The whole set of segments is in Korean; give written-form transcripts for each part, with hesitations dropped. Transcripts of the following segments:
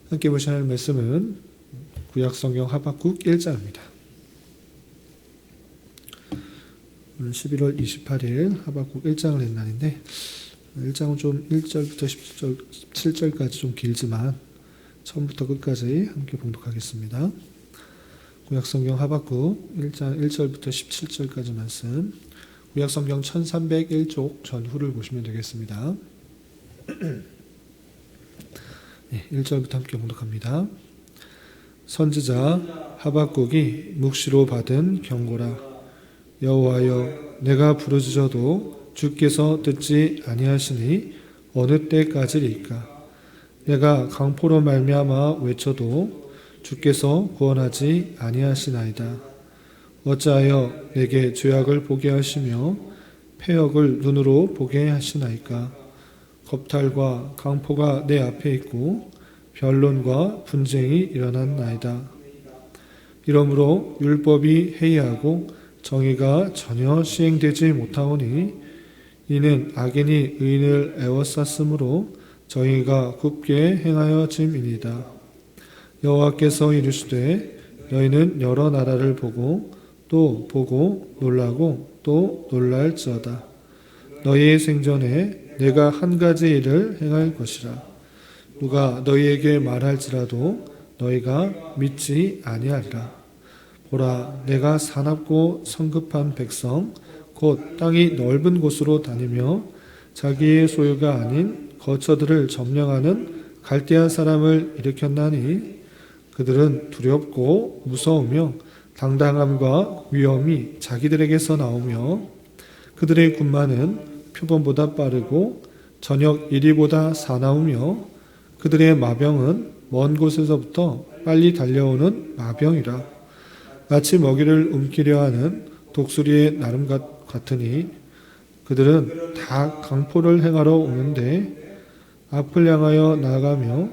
함께 보실 말씀은 구약성경 하박국 1장입니다. 오늘 11월 28일 하박국 1장을 낸 날인데 1장은 좀 1절부터 17절까지 좀 길지만 처음부터 끝까지 함께 봉독하겠습니다. 구약성경 하박국 1장 1절부터 17절까지 말씀, 구약성경 1301쪽 전후를 보시면 되겠습니다. 1절부터 함께 봉독합니다. 선지자 하박국이 묵시로 받은 경고라. 여호와여, 내가 부르짖어도 주께서 듣지 아니하시니 어느 때까지리까? 내가 강포로 말미암아 외쳐도 주께서 구원하지 아니하시나이다. 어찌하여 내게 죄악을 보게 하시며 패역을 눈으로 보게 하시나이까? 겁탈과 강포가 내 앞에 있고 변론과 분쟁이 일어났나이다. 이러므로 율법이 해이하고 정의가 전혀 시행되지 못하오니 이는 악인이 의인을 애워쌌으므로 정의가 굽게 행하여짐이니이다. 여호와께서 이르시되 너희는 여러 나라를 보고 또 보고 놀라고 또 놀랄지어다. 너희의 생전에 내가 한 가지 일을 행할 것이라. 누가 너희에게 말할지라도 너희가 믿지 아니하리라. 보라, 내가 사납고 성급한 백성 곧 땅이 넓은 곳으로 다니며 자기의 소유가 아닌 거처들을 점령하는 갈대아 사람을 일으켰나니 그들은 두렵고 무서우며 당당함과 위엄이 자기들에게서 나오며 그들의 군마는 표범보다 빠르고 저녁 이리보다 사나우며 그들의 마병은 먼 곳에서부터 빨리 달려오는 마병이라. 마치 먹이를 움키려 하는 독수리의 나름 같으니 그들은 다 강포를 행하러 오는데 앞을 향하여 나아가며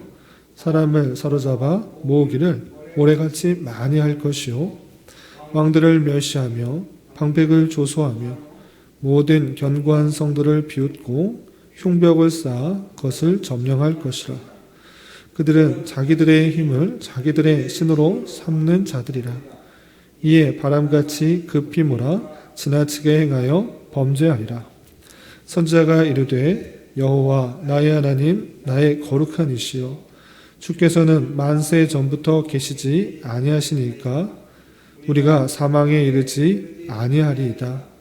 사람을 사로잡아 모으기를 모래같이 많이 할 것이요 왕들을 멸시하며 방백을 조소하며 모든 견고한 성들을 비웃고 흉벽을 쌓아 그것을 점령할 것이라. 그들은 자기들의 힘을 자기들의 신으로 삼는 자들이라. 이에 바람같이 급히 몰아 지나치게 행하여 범죄하리라. 선지자가 이르되 여호와 나의 하나님 나의 거룩한 이시여, 주께서는 만세 전부터 계시지 아니하시니까 우리가 사망에 이르지 아니하리이다.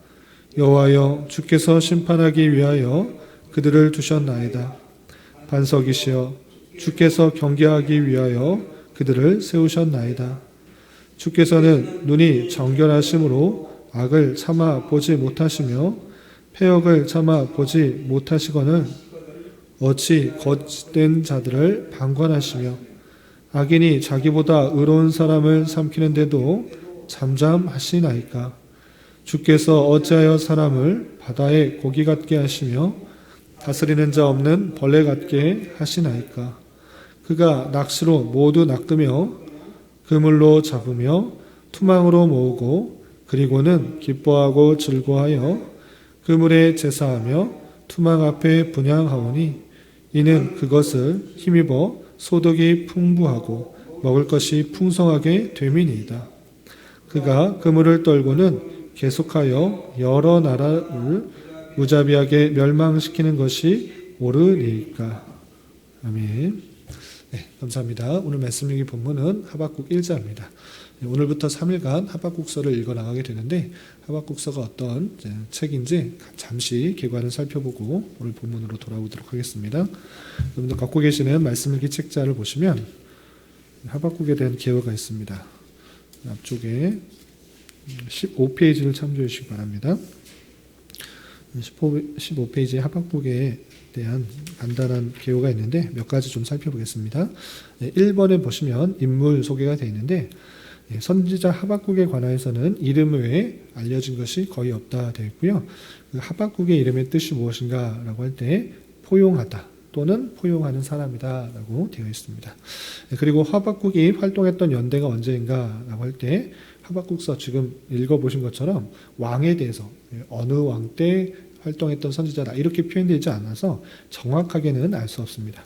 여호와여, 주께서 심판하기 위하여 그들을 두셨나이다. 반석이시여, 주께서 경계하기 위하여 그들을 세우셨나이다. 주께서는 눈이 정결하심으로 악을 참아 보지 못하시며 패역을 참아 보지 못하시거늘 어찌 거짓된 자들을 방관하시며 악인이 자기보다 의로운 사람을 삼키는데도 잠잠하시나이까? 주께서 어찌하여 사람을 바다의 고기 같게 하시며 다스리는 자 없는 벌레 같게 하시나이까? 그가 낚시로 모두 낚으며 그물로 잡으며 투망으로 모으고 그리고는 기뻐하고 즐거워하여 그물에 제사하며 투망 앞에 분향하오니 이는 그것을 힘입어 소득이 풍부하고 먹을 것이 풍성하게 됨이니이다. 그가 그물을 떨고는 계속하여 여러 나라를 무자비하게 멸망시키는 것이 옳으니까. 아멘. 네, 감사합니다. 오늘 말씀 읽기 본문은 하박국 1장입니다. 오늘부터 3일간 하박국서를 읽어 나가게 되는데 하박국서가 어떤 책인지 잠시 개관을 살펴보고 오늘 본문으로 돌아오도록 하겠습니다. 여러분들 갖고 계시는 말씀 읽기 책자를 보시면 하박국에 대한 개요가 있습니다. 앞쪽에 15페이지를 참조해 주시기 바랍니다. 15페이지에 하박국에 대한 간단한 개요가 있는데 몇 가지 좀 살펴보겠습니다. 1번에 보시면 인물 소개가 되어 있는데 선지자 하박국에 관하여서는 이름 외에 알려진 것이 거의 없다 되어 있고요. 그 하박국의 이름의 뜻이 무엇인가 라고 할 때 포용하다 또는 포용하는 사람이다 라고 되어 있습니다. 그리고 하박국이 활동했던 연대가 언제인가 라고 할 때 하박국서 지금 읽어보신 것처럼 왕에 대해서 어느 왕 때 활동했던 선지자다 이렇게 표현되지 않아서 정확하게는 알 수 없습니다.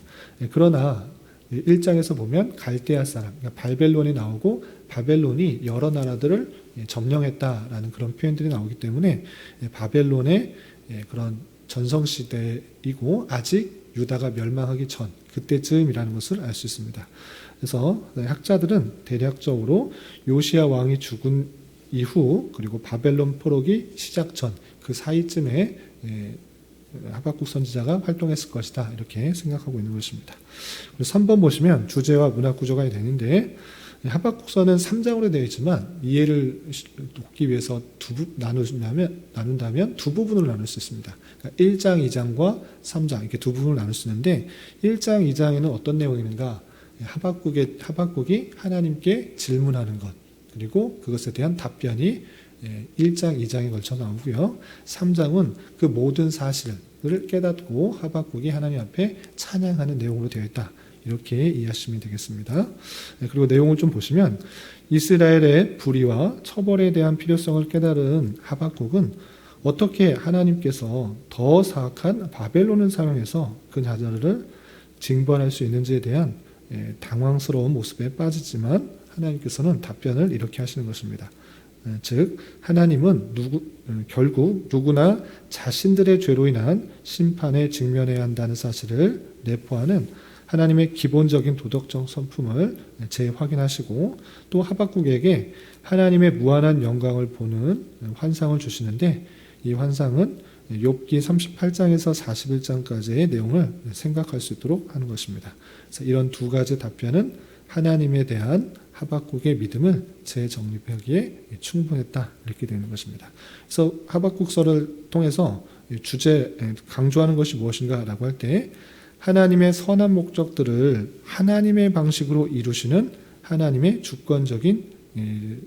그러나 1장에서 보면 갈대아 사람, 그러니까 바벨론이 나오고 바벨론이 여러 나라들을 점령했다라는 그런 표현들이 나오기 때문에 바벨론의 그런 전성시대이고 아직 유다가 멸망하기 전 그때쯤이라는 것을 알 수 있습니다. 그래서 학자들은 대략적으로 요시야 왕이 죽은 이후 그리고 바벨론 포로기 시작 전 그 사이쯤에 하박국 선지자가 활동했을 것이다 이렇게 생각하고 있는 것입니다. 그리고 3번 보시면 주제와 문학 구조가 되는데 하박국서는 3장으로 되어 있지만 이해를 돕기 위해서 나눈다면 두 부분으로 나눌 수 있습니다. 그러니까 1장, 2장과 3장 이렇게 두 부분으로 나눌 수 있는데 1장, 2장에는 어떤 내용이 있는가? 하박국이 하나님께 질문하는 것 그리고 그것에 대한 답변이 1장, 2장에 걸쳐 나오고요. 3장은 그 모든 사실을 깨닫고 하박국이 하나님 앞에 찬양하는 내용으로 되어 있다. 이렇게 이해하시면 되겠습니다. 그리고 내용을 좀 보시면 이스라엘의 불의와 처벌에 대한 필요성을 깨달은 하박국은 어떻게 하나님께서 더 사악한 바벨론을 사용해서 그 나라를 징벌할 수 있는지에 대한 당황스러운 모습에 빠지지만 하나님께서는 답변을 이렇게 하시는 것입니다. 즉 하나님은 결국 누구나 자신들의 죄로 인한 심판에 직면해야 한다는 사실을 내포하는 하나님의 기본적인 도덕적 성품을 재확인하시고 또 하박국에게 하나님의 무한한 영광을 보는 환상을 주시는데 이 환상은 욥기 38장에서 41장까지의 내용을 생각할 수 있도록 하는 것입니다. 그래서 이런 두 가지 답변은 하나님에 대한 하박국의 믿음을 재정립하기에 충분했다 이렇게 되는 것입니다. 그래서 하박국서를 통해서 주제 강조하는 것이 무엇인가라고 할 때 하나님의 선한 목적들을 하나님의 방식으로 이루시는 하나님의 주권적인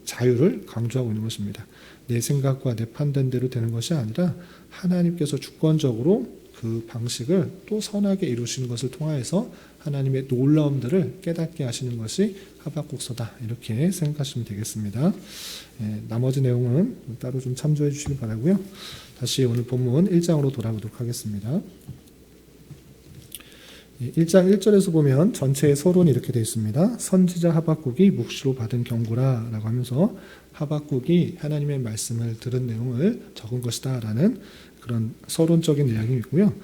자유를 강조하고 있는 것입니다. 내 생각과 내 판단대로 되는 것이 아니라 하나님께서 주권적으로 그 방식을 또 선하게 이루시는 것을 통하여서 하나님의 놀라움들을 깨닫게 하시는 것이 하박국서다 이렇게 생각하시면 되겠습니다. 나머지 내용은 따로 좀 참조해 주시기 바라고요. 다시 오늘 본문 1장으로 돌아보도록 하겠습니다. 1장 1절에서 보면 전체의 서론이 이렇게 되어 있습니다. 선지자 하박국이 묵시로 받은 경고라 라고 하면서 하박국이 하나님의 말씀을 들은 내용을 적은 것이다 라는 그런 서론적인 내용이 있고요.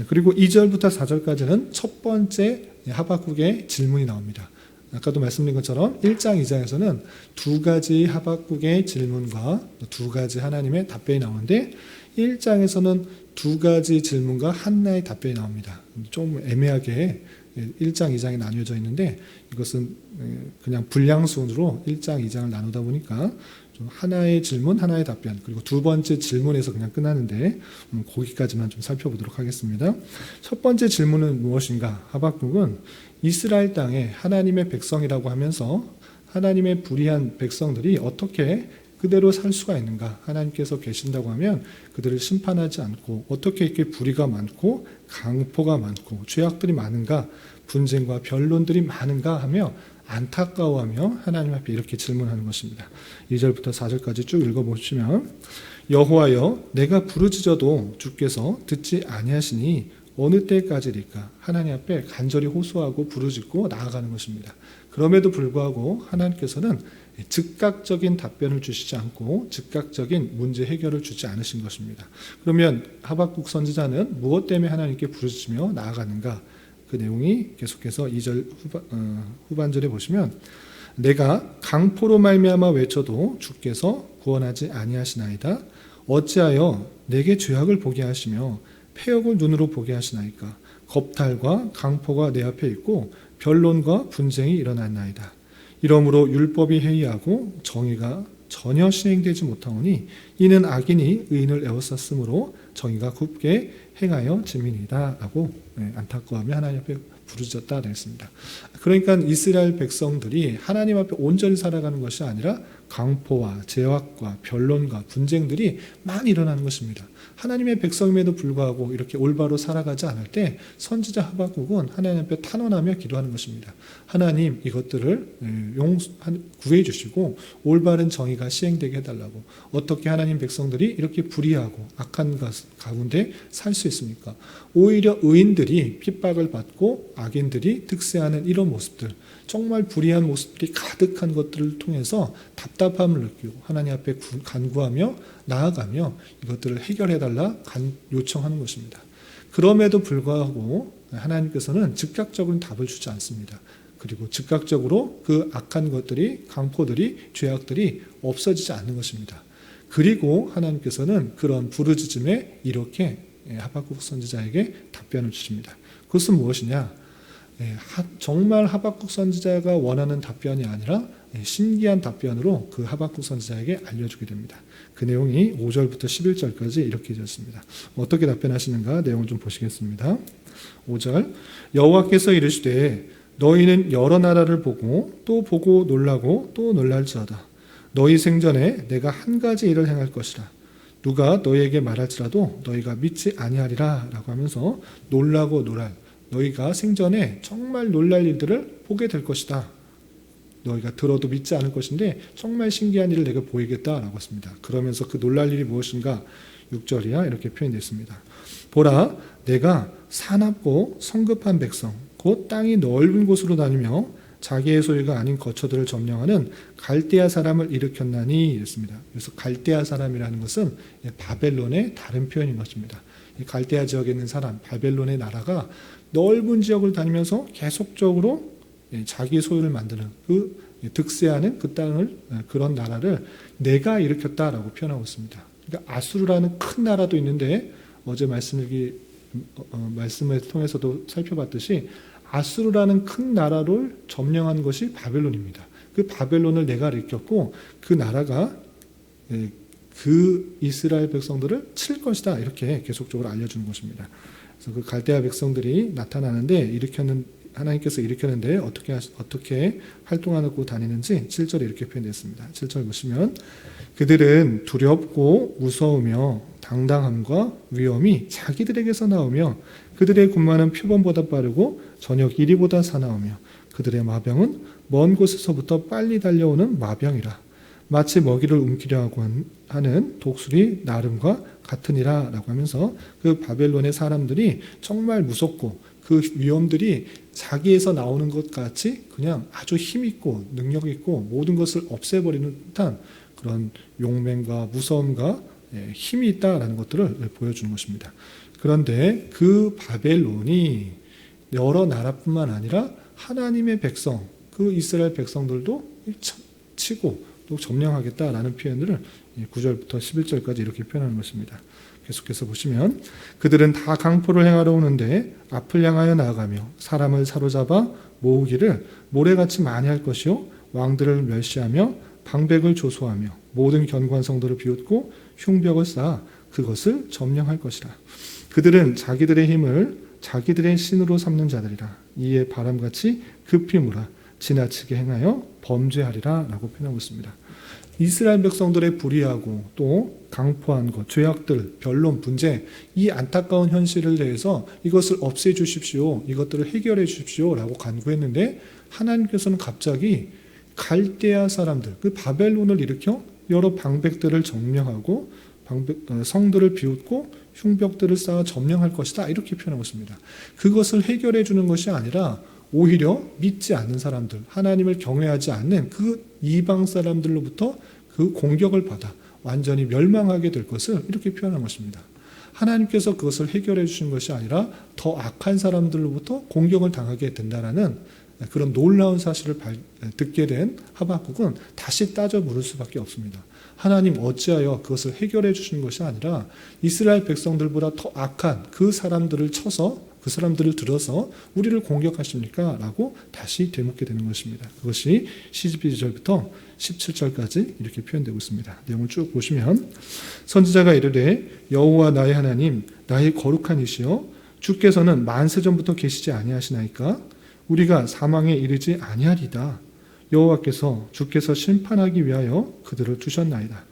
그리고 2절부터 4절까지는 첫 번째 하박국의 질문이 나옵니다. 아까도 말씀드린 것처럼 1장, 2장에서는 두 가지 하박국의 질문과 두 가지 하나님의 답변이 나오는데 1장에서는 두 가지 질문과 하나의 답변이 나옵니다. 좀 애매하게 1장, 2장이 나뉘어져 있는데 이것은 그냥 분량순으로 1장, 2장을 나누다 보니까 좀 하나의 질문, 하나의 답변 그리고 두 번째 질문에서 그냥 끝나는데 거기까지만 좀 살펴보도록 하겠습니다. 첫 번째 질문은 무엇인가? 하박국은 이스라엘 땅에 하나님의 백성이라고 하면서 하나님의 불의한 백성들이 어떻게 그대로 살 수가 있는가? 하나님께서 계신다고 하면 그들을 심판하지 않고 어떻게 이렇게 불의가 많고 강포가 많고 죄악들이 많은가? 분쟁과 변론들이 많은가 하며 안타까워하며 하나님 앞에 이렇게 질문하는 것입니다. 2절부터 4절까지 쭉 읽어보시면 여호와여 내가 부르짖어도 주께서 듣지 아니하시니 어느 때까지일까? 하나님 앞에 간절히 호소하고 부르짖고 나아가는 것입니다. 그럼에도 불구하고 하나님께서는 즉각적인 답변을 주시지 않고 즉각적인 문제 해결을 주지 않으신 것입니다. 그러면 하박국 선지자는 무엇 때문에 하나님께 부르짖으며 나아가는가? 그 내용이 계속해서 2절 후반절에 보시면 내가 강포로 말미암아 외쳐도 주께서 구원하지 아니하시나이다. 어찌하여 내게 죄악을 보게 하시며 폐역을 눈으로 보게 하시나이까. 겁탈과 강포가 내 앞에 있고 변론과 분쟁이 일어났나이다. 이러므로 율법이 해이하고 정의가 전혀 시행되지 못하오니 이는 악인이 의인을 에워쌌으므로 정의가 굽게 행하여 짐이니이다 라고 안타까워하며 하나님 앞에 부르짖었다 그랬습니다. 그러니까 이스라엘 백성들이 하나님 앞에 온전히 살아가는 것이 아니라 강포와 죄악과 변론과 분쟁들이 많이 일어나는 것입니다. 하나님의 백성임에도 불구하고 이렇게 올바로 살아가지 않을 때 선지자 하박국은 하나님 앞에 탄원하며 기도하는 것입니다. 하나님 이것들을 구해 주시고 올바른 정의가 시행되게 해달라고. 어떻게 하나님 백성들이 이렇게 불의하고 악한 가운데 살 수 있습니까? 오히려 의인들이 핍박을 받고 악인들이 득세하는 이런 모습들, 정말 불의한 모습들이 가득한 것들을 통해서 답답함을 느끼고 하나님 앞에 간구하며 나아가며 이것들을 해결해달라 요청하는 것입니다. 그럼에도 불구하고 하나님께서는 즉각적으로 답을 주지 않습니다. 그리고 즉각적으로 그 악한 것들이, 강포들이, 죄악들이 없어지지 않는 것입니다. 그리고 하나님께서는 그런 부르짖음에 이렇게 하박국 선지자에게 답변을 주십니다. 그것은 무엇이냐? 정말 하박국 선지자가 원하는 답변이 아니라 신기한 답변으로 그 하박국 선지자에게 알려주게 됩니다. 그 내용이 5절부터 11절까지 이렇게 되었습니다. 어떻게 답변하시는가 내용을 좀 보시겠습니다. 5절 여호와께서 이르시되 너희는 여러 나라를 보고 또 보고 놀라고 또 놀랄지어다. 너희 생전에 내가 한 가지 일을 행할 것이라. 누가 너희에게 말할지라도 너희가 믿지 아니하리라 라고 하면서 놀라고 놀랄, 너희가 생전에 정말 놀랄 일들을 보게 될 것이다. 너희가 들어도 믿지 않을 것인데 정말 신기한 일을 내가 보이겠다라고 했습니다. 그러면서 그 놀랄 일이 무엇인가? 6절이야 이렇게 표현됐습니다. 보라, 내가 사납고 성급한 백성, 곧 땅이 넓은 곳으로 다니며 자기의 소유가 아닌 거처들을 점령하는 갈대아 사람을 일으켰나니 이랬습니다. 그래서 갈대아 사람이라는 것은 바벨론의 다른 표현인 것입니다. 이 갈대아 지역에 있는 사람, 바벨론의 나라가 넓은 지역을 다니면서 계속적으로 자기 소유를 만드는 그 득세하는 그 땅을, 그런 나라를 내가 일으켰다라고 표현하고 있습니다. 그러니까 아수르라는 큰 나라도 있는데 어제 말씀을 통해서도 살펴봤듯이 아수르라는 큰 나라를 점령한 것이 바벨론입니다. 그 바벨론을 내가 일으켰고 그 나라가 그 이스라엘 백성들을 칠 것이다 이렇게 계속적으로 알려주는 것입니다. 그래서 그 갈대아 백성들이 나타나는데 하나님께서 일으켰는데 어떻게 활동하고 다니는지 7절에 이렇게 표현됐습니다. 7절 보시면 그들은 두렵고 무서우며 당당함과 위엄이 자기들에게서 나오며 그들의 군마는 표범보다 빠르고 저녁 이리보다 사나우며 그들의 마병은 먼 곳에서부터 빨리 달려오는 마병이라. 마치 먹이를 움키려 하고 하는 독수리 나름과 같으니라 라고 하면서 그 바벨론의 사람들이 정말 무섭고 그 위험들이 자기에서 나오는 것 같이 그냥 아주 힘있고 능력있고 모든 것을 없애버리는 듯한 그런 용맹과 무서움과 힘이 있다라는 것들을 보여주는 것입니다. 그런데 그 바벨론이 여러 나라뿐만 아니라 하나님의 백성, 그 이스라엘 백성들도 치고 또 점령하겠다라는 표현을 9절부터 11절까지 이렇게 표현하는 것입니다. 계속해서 보시면 그들은 다 강포를 행하러 오는데 앞을 향하여 나아가며 사람을 사로잡아 모으기를 모래같이 많이 할 것이요 왕들을 멸시하며 방백을 조소하며 모든 견관성들을 비웃고 흉벽을 쌓아 그것을 점령할 것이라. 그들은 자기들의 힘을 자기들의 신으로 삼는 자들이라. 이에 바람같이 급히 몰아 지나치게 행하여 범죄하리라 라고 표현하고 있습니다. 이스라엘 백성들의 불의하고 또 강포한 것, 죄악들, 변론, 분쟁, 이 안타까운 현실을 대해서 이것을 없애 주십시오, 이것들을 해결해 주십시오 라고 간구했는데 하나님께서는 갑자기 갈대아 사람들, 그 바벨론을 일으켜 여러 방백들을 점령하고 성들을 비웃고 흉벽들을 쌓아 점령할 것이다 이렇게 표현하고 있습니다. 그것을 해결해 주는 것이 아니라 오히려 믿지 않는 사람들, 하나님을 경외하지 않는 그 이방 사람들로부터 그 공격을 받아 완전히 멸망하게 될 것을 이렇게 표현한 것입니다. 하나님께서 그것을 해결해 주신 것이 아니라 더 악한 사람들로부터 공격을 당하게 된다라는 그런 놀라운 사실을 듣게 된 하박국은 다시 따져 물을 수밖에 없습니다. 하나님 어찌하여 그것을 해결해 주시는 것이 아니라 이스라엘 백성들보다 더 악한 그 사람들을 쳐서 그 사람들을 들어서 우리를 공격하십니까? 라고 다시 되묻게 되는 것입니다. 그것이 12절부터 17절까지 이렇게 표현되고 있습니다. 내용을 쭉 보시면 선지자가 이르되 여호와 나의 하나님 나의 거룩한 이시여 주께서는 만세전부터 계시지 아니하시나이까? 우리가 사망에 이르지 아니하리다. 여호와께서 주께서 심판하기 위하여 그들을 두셨나이다.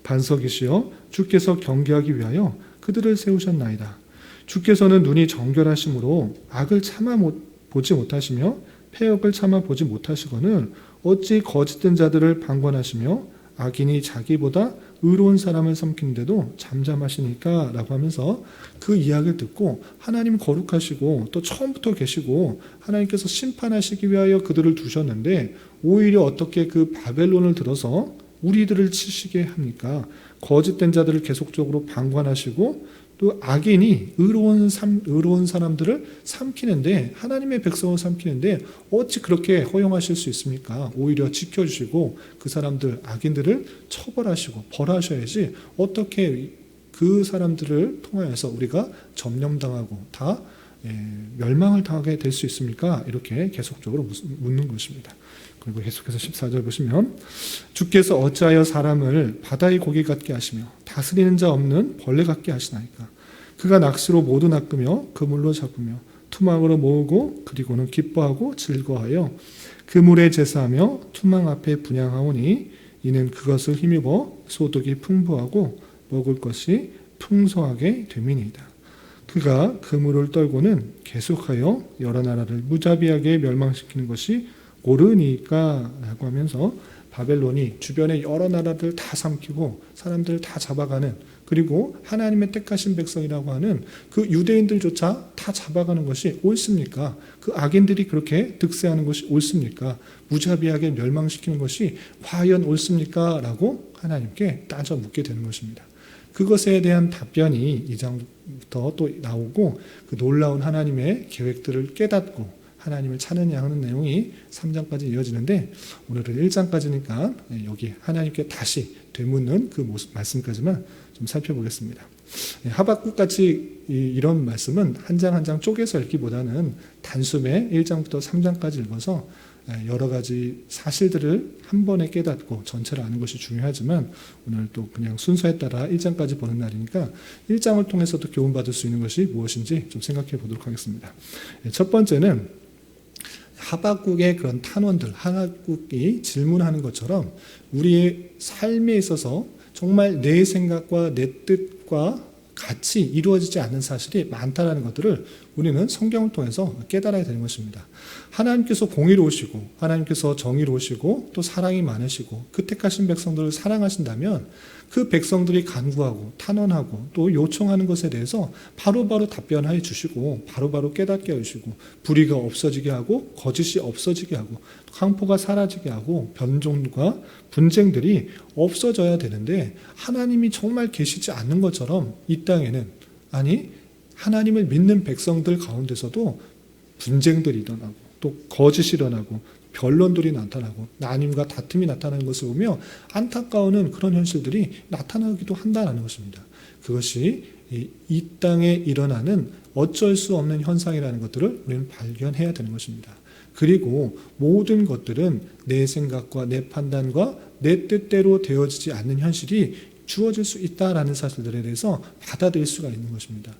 반석이시여 주께서 경계하기 위하여 그들을 세우셨나이다. 주께서는 눈이 정결하심으로 악을 참아 보지 못하시며 패역을 참아 보지 못하시거늘 어찌 거짓된 자들을 방관하시며 악인이 자기보다 의로운 사람을 삼키는데도 잠잠하시니까 라고 하면서 그 이야기를 듣고 하나님 거룩하시고 또 처음부터 계시고 하나님께서 심판하시기 위하여 그들을 두셨는데 오히려 어떻게 그 바벨론을 들어서 우리들을 치시게 합니까? 거짓된 자들을 계속적으로 방관하시고 또 악인이 의로운 사람들을 삼키는데 하나님의 백성을 삼키는데 어찌 그렇게 허용하실 수 있습니까? 오히려 지켜주시고 그 사람들 악인들을 처벌하시고 벌하셔야지 어떻게 그 사람들을 통하여서 우리가 점령당하고 다 멸망을 당하게 될 수 있습니까? 이렇게 계속적으로 묻는 것입니다. 그리고 계속해서 14절 보시면 주께서 어찌하여 사람을 바다의 고기 같게 하시며 다스리는 자 없는 벌레 같게 하시나이까. 그가 낚시로 모두 낚으며 그물로 잡으며 투망으로 모으고 그리고는 기뻐하고 즐거워하여 그물에 제사하며 투망 앞에 분향하오니 이는 그것을 힘입어 소득이 풍부하고 먹을 것이 풍성하게 됨이니이다. 그가 그물을 떨고는 계속하여 여러 나라를 무자비하게 멸망시키는 것이 옳으니까 라고 하면서 바벨론이 주변의 여러 나라들 다 삼키고 사람들을 다 잡아가는 그리고 하나님의 택하신 백성이라고 하는 그 유대인들조차 다 잡아가는 것이 옳습니까? 그 악인들이 그렇게 득세하는 것이 옳습니까? 무자비하게 멸망시키는 것이 과연 옳습니까? 라고 하나님께 따져 묻게 되는 것입니다. 그것에 대한 답변이 2장부터 또 나오고 그 놀라운 하나님의 계획들을 깨닫고 하나님을 찾느냐 하는 내용이 3장까지 이어지는데 오늘은 1장까지니까 여기 하나님께 다시 되묻는 그 말씀까지만 좀 살펴보겠습니다. 하박국같이 이런 말씀은 한 장 한 장 쪼개서 읽기보다는 단숨에 1장부터 3장까지 읽어서 여러 가지 사실들을 한 번에 깨닫고 전체를 아는 것이 중요하지만 오늘 또 그냥 순서에 따라 1장까지 보는 날이니까 1장을 통해서도 교훈받을 수 있는 것이 무엇인지 좀 생각해 보도록 하겠습니다. 첫 번째는 하박국의 그런 탄원들, 하박국이 질문하는 것처럼 우리의 삶에 있어서 정말 내 생각과 내 뜻과 같이 이루어지지 않는 사실이 많다는 것들을 우리는 성경을 통해서 깨달아야 되는 것입니다. 하나님께서 공의로우시고 하나님께서 정의로우시고 또 사랑이 많으시고 그 택하신 백성들을 사랑하신다면 그 백성들이 간구하고 탄원하고 또 요청하는 것에 대해서 바로바로 답변해 주시고 바로바로 깨닫게 해주시고 불의가 없어지게 하고 거짓이 없어지게 하고 강포가 사라지게 하고 변종과 분쟁들이 없어져야 되는데 하나님이 정말 계시지 않는 것처럼 이 땅에는 아니 하나님을 믿는 백성들 가운데서도 분쟁들이 일어나고 또 거짓이 일어나고 변론들이 나타나고 나님과 다툼이 나타나는 것을 보며 안타까워하는 그런 현실들이 나타나기도 한다는 것입니다. 그것이 이 땅에 일어나는 어쩔 수 없는 현상이라는 것들을 우리는 발견해야 되는 것입니다. 그리고 모든 것들은 내 생각과 내 판단과 내 뜻대로 되어지지 않는 현실이 주어질 수 있다라는 사실들에 대해서 받아들일 수가 있는 것입니다.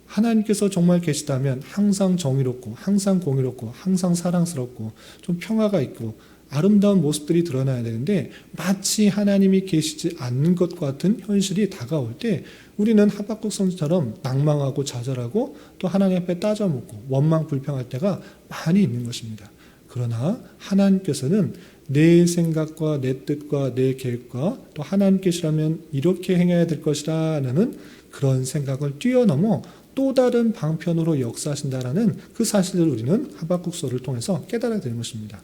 하나님께서 정말 계시다면 항상 정의롭고 항상 공의롭고 항상 사랑스럽고 좀 평화가 있고 아름다운 모습들이 드러나야 되는데 마치 하나님이 계시지 않는 것 같은 현실이 다가올 때 우리는 하박국 선지처럼 낭망하고 좌절하고 또 하나님 앞에 따져묻고 원망 불평할 때가 많이 있는 것입니다. 그러나 하나님께서는 내 생각과 내 뜻과 내 계획과 또 하나님께시라면 이렇게 행해야 될 것이라는 그런 생각을 뛰어넘어 또 다른 방편으로 역사하신다라는 그 사실을 우리는 하박국서를 통해서 깨달아야 되는 것입니다.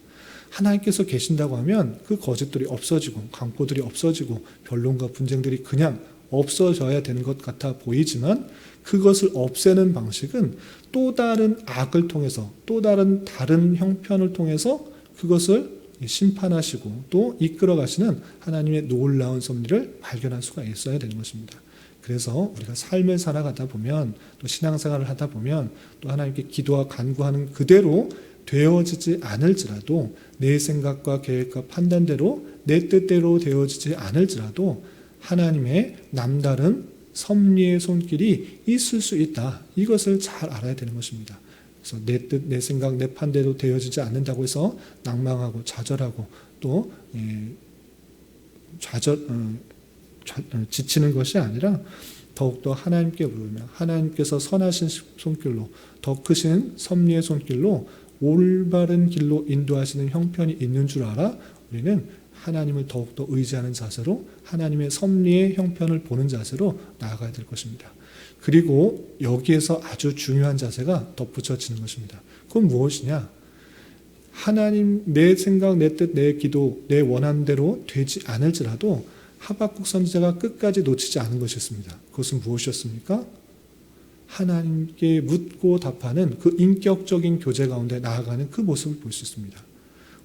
하나님께서 계신다고 하면 그 거짓들이 없어지고 강포들이 없어지고 변론과 분쟁들이 그냥 없어져야 되는 것 같아 보이지만 그것을 없애는 방식은 또 다른 악을 통해서 또 다른 형편을 통해서 그것을 심판하시고 또 이끌어 가시는 하나님의 놀라운 섭리를 발견할 수가 있어야 되는 것입니다. 그래서 우리가 삶을 살아가다 보면 또 신앙생활을 하다 보면 또 하나님께 기도와 간구하는 그대로 되어지지 않을지라도 내 생각과 계획과 판단대로 내 뜻대로 되어지지 않을지라도 하나님의 남다른 섭리의 손길이 있을 수 있다. 이것을 잘 알아야 되는 것입니다. 그래서 내 뜻, 내 생각, 내 판대로 되어지지 않는다고 해서 낭망하고 좌절하고 또 지치는 것이 아니라 더욱더 하나님께 부르며 하나님께서 선하신 손길로 더 크신 섭리의 손길로 올바른 길로 인도하시는 형편이 있는 줄 알아 우리는 하나님을 더욱더 의지하는 자세로 하나님의 섭리의 형편을 보는 자세로 나아가야 될 것입니다. 그리고 여기에서 아주 중요한 자세가 덧붙여지는 것입니다. 그건 무엇이냐? 하나님 내 생각, 내 뜻, 내 기도, 내 원함대로 되지 않을지라도 하박국 선지자가 끝까지 놓치지 않은 것이었습니다. 그것은 무엇이었습니까? 하나님께 묻고 답하는 그 인격적인 교제 가운데 나아가는 그 모습을 볼 수 있습니다.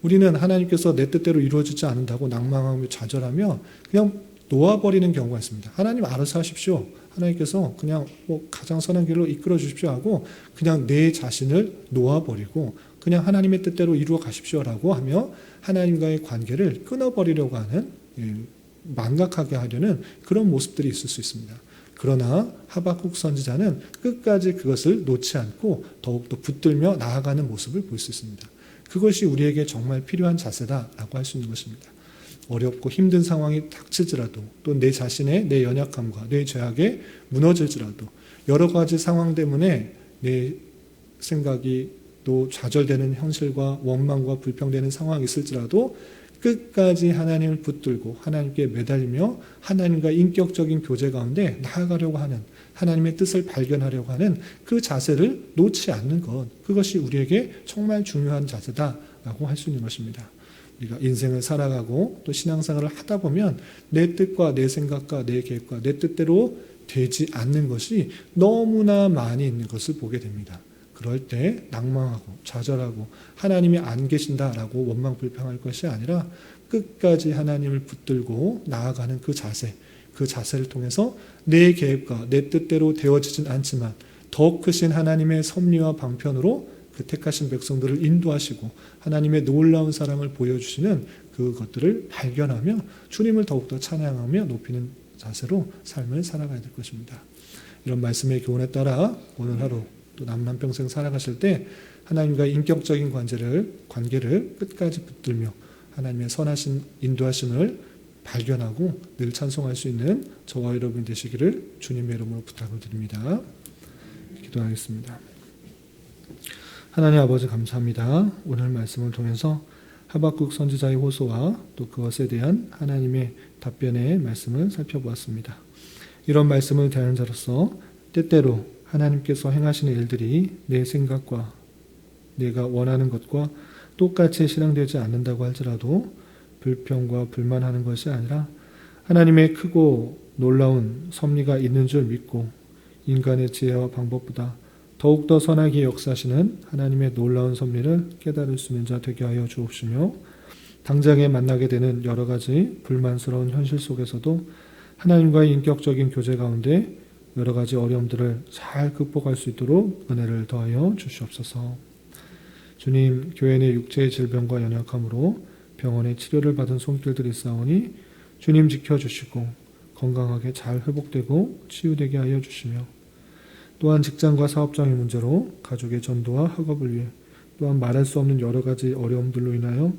우리는 하나님께서 내 뜻대로 이루어지지 않는다고 낭망하며 좌절하며 그냥 놓아버리는 경우가 있습니다. 하나님 알아서 하십시오. 하나님께서 그냥 가장 선한 길로 이끌어 주십시오 하고 그냥 내 자신을 놓아버리고 그냥 하나님의 뜻대로 이루어 가십시오라고 하며 하나님과의 관계를 끊어버리려고 하는, 망각하게 하려는 그런 모습들이 있을 수 있습니다. 그러나 하박국 선지자는 끝까지 그것을 놓지 않고 더욱더 붙들며 나아가는 모습을 볼 수 있습니다. 그것이 우리에게 정말 필요한 자세다라고 할 수 있는 것입니다. 어렵고 힘든 상황이 닥칠지라도 또 내 자신의 내 연약함과 내 죄악에 무너질지라도 여러 가지 상황 때문에 내 생각이 또 좌절되는 현실과 원망과 불평되는 상황이 있을지라도 끝까지 하나님을 붙들고 하나님께 매달리며 하나님과 인격적인 교제 가운데 나아가려고 하는, 하나님의 뜻을 발견하려고 하는 그 자세를 놓지 않는 것, 그것이 우리에게 정말 중요한 자세다라고 할 수 있는 것입니다. 우리가 인생을 살아가고 또 신앙생활을 하다 보면 내 뜻과 내 생각과 내 계획과 내 뜻대로 되지 않는 것이 너무나 많이 있는 것을 보게 됩니다. 그럴 때 낭망하고 좌절하고 하나님이 안 계신다라고 원망 불평할 것이 아니라 끝까지 하나님을 붙들고 나아가는 그 자세, 그 자세를 통해서 내 계획과 내 뜻대로 되어지진 않지만 더 크신 하나님의 섭리와 방편으로 그 택하신 백성들을 인도하시고 하나님의 놀라운 사랑을 보여주시는 그것들을 발견하며 주님을 더욱더 찬양하며 높이는 자세로 삶을 살아가야 될 것입니다. 이런 말씀의 교훈에 따라 오늘 하루 또 남한평생 살아가실 때 하나님과 인격적인 관계를 끝까지 붙들며 하나님의 선하신 인도하심을 발견하고 늘 찬송할 수 있는 저와 여러분 되시기를 주님의 이름으로 부탁을 드립니다. 기도하겠습니다. 하나님 아버지 감사합니다. 오늘 말씀을 통해서 하박국 선지자의 호소와 또 그것에 대한 하나님의 답변의 말씀을 살펴보았습니다. 이런 말씀을 대하는 자로서 때때로 하나님께서 행하시는 일들이 내 생각과 내가 원하는 것과 똑같이 실행되지 않는다고 할지라도 불평과 불만하는 것이 아니라 하나님의 크고 놀라운 섭리가 있는 줄 믿고 인간의 지혜와 방법보다 더욱더 선하게 역사하시는 하나님의 놀라운 섭리를 깨달을 수 있는 자 되게 하여 주옵시며 당장에 만나게 되는 여러 가지 불만스러운 현실 속에서도 하나님과의 인격적인 교제 가운데 여러 가지 어려움들을 잘 극복할 수 있도록 은혜를 더하여 주시옵소서. 주님, 교회 내 육체의 질병과 연약함으로 병원에 치료를 받은 손길들이 있사오니 주님 지켜주시고 건강하게 잘 회복되고 치유되게 하여 주시며 또한 직장과 사업장의 문제로 가족의 전도와 학업을 위해 또한 말할 수 없는 여러 가지 어려움들로 인하여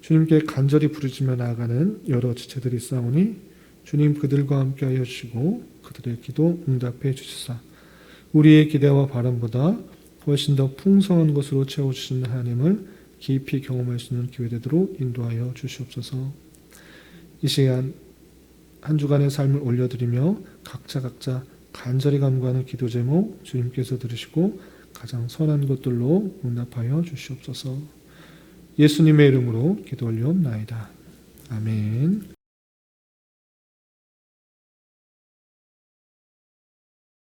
주님께 간절히 부르짖며 나아가는 여러 지체들이 있사오니 주님 그들과 함께 하여 주시고 그들의 기도 응답해 주시사 우리의 기대와 바람보다 훨씬 더 풍성한 것으로 채워주시는 하나님을 깊이 경험할 수 있는 기회 되도록 인도하여 주시옵소서. 이 시간 한 주간의 삶을 올려드리며 각자 간절히 간구하는 기도 제목 주님께서 들으시고 가장 선한 것들로 응답하여 주시옵소서. 예수님의 이름으로 기도 올리옵나이다. 아멘.